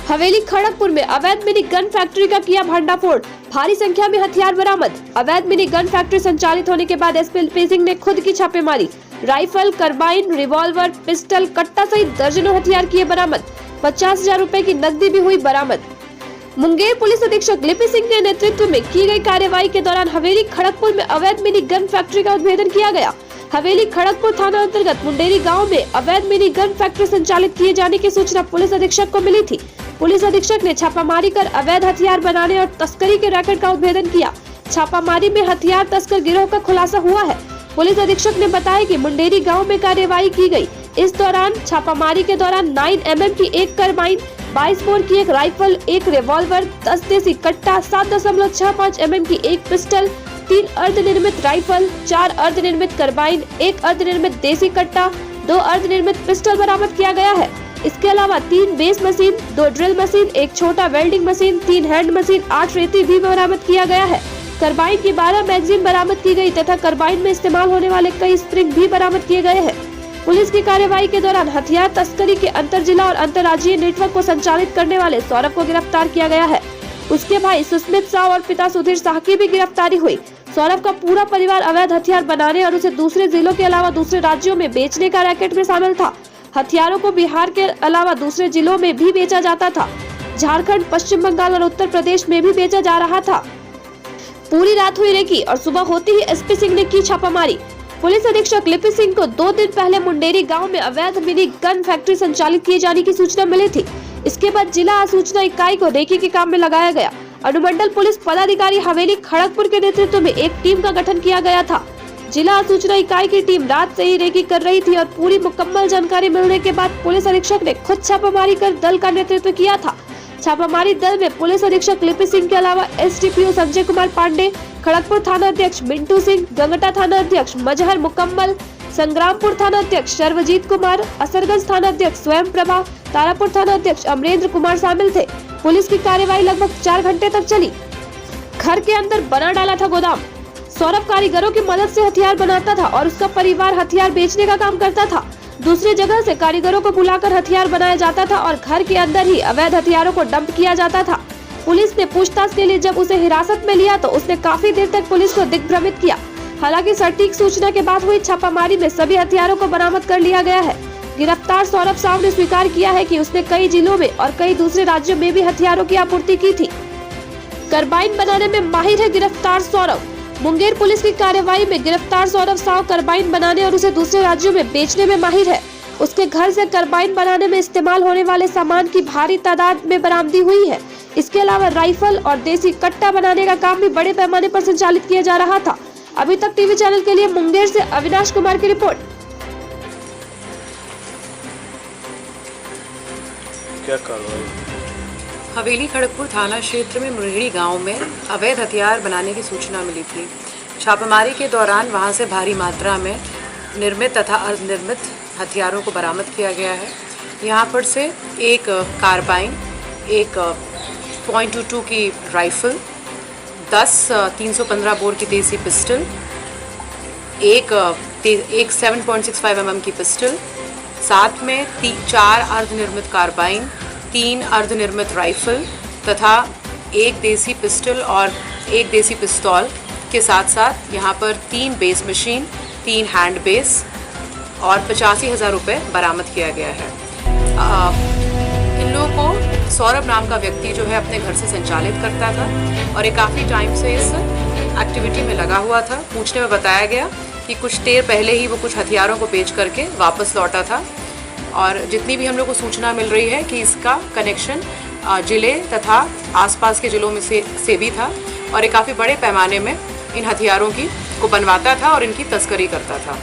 हवेली खड़गपुर में अवैध mini gun factory का किया भंडाफोड़, भारी संख्या में हथियार बरामद। अवैध मिनी गन फैक्ट्री संचालित होने के बाद एसपी एलपी सिंह ने खुद की छापेमारी। राइफल, कार्बाइन, रिवॉल्वर, पिस्टल, कट्टा सहित दर्जनों हथियार किए बरामद। 50,000 रुपए की नकदी भी हुई बरामद। मुंगेर पुलिस अधीक्षक लिपि सिंह के नेतृत्व में की गई कार्रवाई के दौरान हवेली खड़गपुर में अवैध मिनी गन फैक्ट्री का उद्भेदन किया गया। हवेली खड़गपुर थाना अंतर्गत मुंडेरी गांव में अवैध मिनी गन फैक्ट्री संचालित किए जाने की सूचना पुलिस अधीक्षक को मिली थी। पुलिस अधीक्षक ने छापामारी कर अवैध हथियार बनाने और तस्करी के रैकेट का उद्भेदन किया। छापामारी में हथियार तस्कर गिरोह का खुलासा हुआ है। पुलिस अधीक्षक ने बताया कि मुंडेरी गांव में कार्रवाई की गई। इस दौरान छापामारी के दौरान 9 mm की एक कार्बाइन, 22 बोर की एक राइफल, एक रिवॉल्वर, 10 देसी कट्टा, 7.65 mm की एक पिस्टल, 3 अर्धनिर्मित राइफल, 4 अर्धनिर्मित कार्बाइन, 1 अर्धनिर्मित देसी कट्टा, 2 अर्धनिर्मित पिस्टल बरामद किया गया है। इसके अलावा 3 बेस मशीन, 2 ड्रिल मशीन, 1 छोटा वेल्डिंग मशीन, 3 हैंड मशीन, 8 रेती भी बरामद किया गया है। कार्बाइन की 12 मैगजीन बरामद की गई तथा कार्बाइन में इस्तेमाल होने वाले कई स्प्रिंग भी बरामद किए गए हैं। पुलिस की कार्रवाई के दौरान हथियार तस्करी के अंतर जिला और अंतर्राज्यीय नेटवर्क को संचालित करने वाले सौरभ को गिरफ्तार किया गया है। उसके भाई सुस्मित साव और पिता सुधीर शाह की भी गिरफ्तारी हुई। सौरभ का पूरा परिवार अवैध हथियार बनाने और उसे दूसरे जिलों के अलावा दूसरे राज्यों में बेचने का रैकेट में शामिल था। हथियारों को बिहार के अलावा दूसरे जिलों में भी बेचा जाता था। झारखंड, पश्चिम बंगाल और उत्तर प्रदेश में भी बेचा जा रहा था। पूरी रात हुई रेकी और सुबह होते ही एसपी सिंह ने की छापामारी। पुलिस अधीक्षक लिपि सिंह को 2 दिन पहले मुंडेरी गांव में अवैध मिनी गन फैक्ट्री संचालित किए जाने की सूचना मिली थी। इसके बाद जिला सूचना इकाई को रेकी के काम में लगाया गया। अनुमंडल पुलिस पदाधिकारी हवेली खड़गपुर के नेतृत्व में एक टीम का गठन किया गया था। जिला सूचना इकाई की टीम रात से ही रेकी कर रही थी और पूरी मुकम्मल जानकारी मिलने के बाद पुलिस अधीक्षक ने खुद छापामारी कर दल का नेतृत्व किया था। छापामारी दल में पुलिस अधीक्षक लिपि सिंह के अलावा एसडीपीओ संजय कुमार पांडे, खड़गपुर थाना अध्यक्ष मिंटू सिंह, गंगटा थाना अध्यक्ष मजहर मुकम्मल, संग्रामपुर थाना अध्यक्ष सर्वजीत कुमार, असरगंज थाना अध्यक्ष स्वयं प्रभा, तारापुर थाना अध्यक्ष अमरेंद्र कुमार शामिल थे। पुलिस की कार्रवाई लगभग 4 घंटे तक चली। घर के अंदर बना डाला था गोदाम। सौरभ कारीगरों की मदद से हथियार बनाता था और उसका परिवार हथियार बेचने का काम करता था। दूसरी जगह से कारीगरों को बुलाकर हथियार बनाया जाता था और घर के अंदर ही अवैध हथियारों को डंप किया जाता था। पुलिस ने पूछताछ के लिए जब उसे हिरासत में लिया तो उसने काफी देर तक पुलिस को दिग्भ्रमित किया। हालांकि सटीक सूचना के बाद हुई छापामारी में सभी हथियारों को बरामद कर लिया गया है। गिरफ्तार सौरभ साव ने स्वीकार किया है कि उसने कई जिलों में और कई दूसरे राज्यों में भी हथियारों की आपूर्ति की थी। कार्बाइन बनाने में माहिर है गिरफ्तार सौरभ। मुंगेर पुलिस की कार्रवाई में गिरफ्तार सौरभ साव कार्बाइन बनाने और उसे दूसरे राज्यों में बेचने में माहिर है। उसके घर से कार्बाइन बनाने में इस्तेमाल होने वाले सामान की भारी तादाद में बरामदी हुई है। इसके अलावा राइफल और देसी कट्टा बनाने का काम भी बड़े पैमाने पर संचालित किया जा रहा था। अभी तक टीवी चैनल के लिए मुंगेर से अविनाश कुमार की रिपोर्ट। क्या कार्रवाई? हवेली खड़गपुर थाना क्षेत्र में मुंडेरी गांव में अवैध हथियार बनाने की सूचना मिली थी। छापेमारी के दौरान वहां से भारी मात्रा में निर्मित तथा अर्धनिर्मित हथियारों को बरामद किया गया है। यहां पर से एक कार्बाइन, एक .22 की राइफल, 10 315 बोर की देसी पिस्टल, एक 7.65 mm की पिस्टल, साथ में 4 अर्धनिर्मित कार्बाइन, 3 अर्धनिर्मित राइफल तथा 1 देसी पिस्टल और 1 देसी पिस्तौल के साथ साथ यहाँ पर 3 बेस मशीन, 3 हैंड बेस और 85,000 रुपये बरामद किया गया है। इन लोगों को सौरभ नाम का व्यक्ति जो है अपने घर से संचालित करता था और ये काफ़ी टाइम से इस एक्टिविटी में लगा हुआ था। पूछने में बताया गया कि कुछ देर पहले ही वो कुछ हथियारों को बेच करके वापस लौटा था और जितनी भी हम लोग को सूचना मिल रही है कि इसका कनेक्शन जिले तथा आसपास के ज़िलों में से भी था और ये काफ़ी बड़े पैमाने में इन हथियारों को बनवाता था और इनकी तस्करी करता था।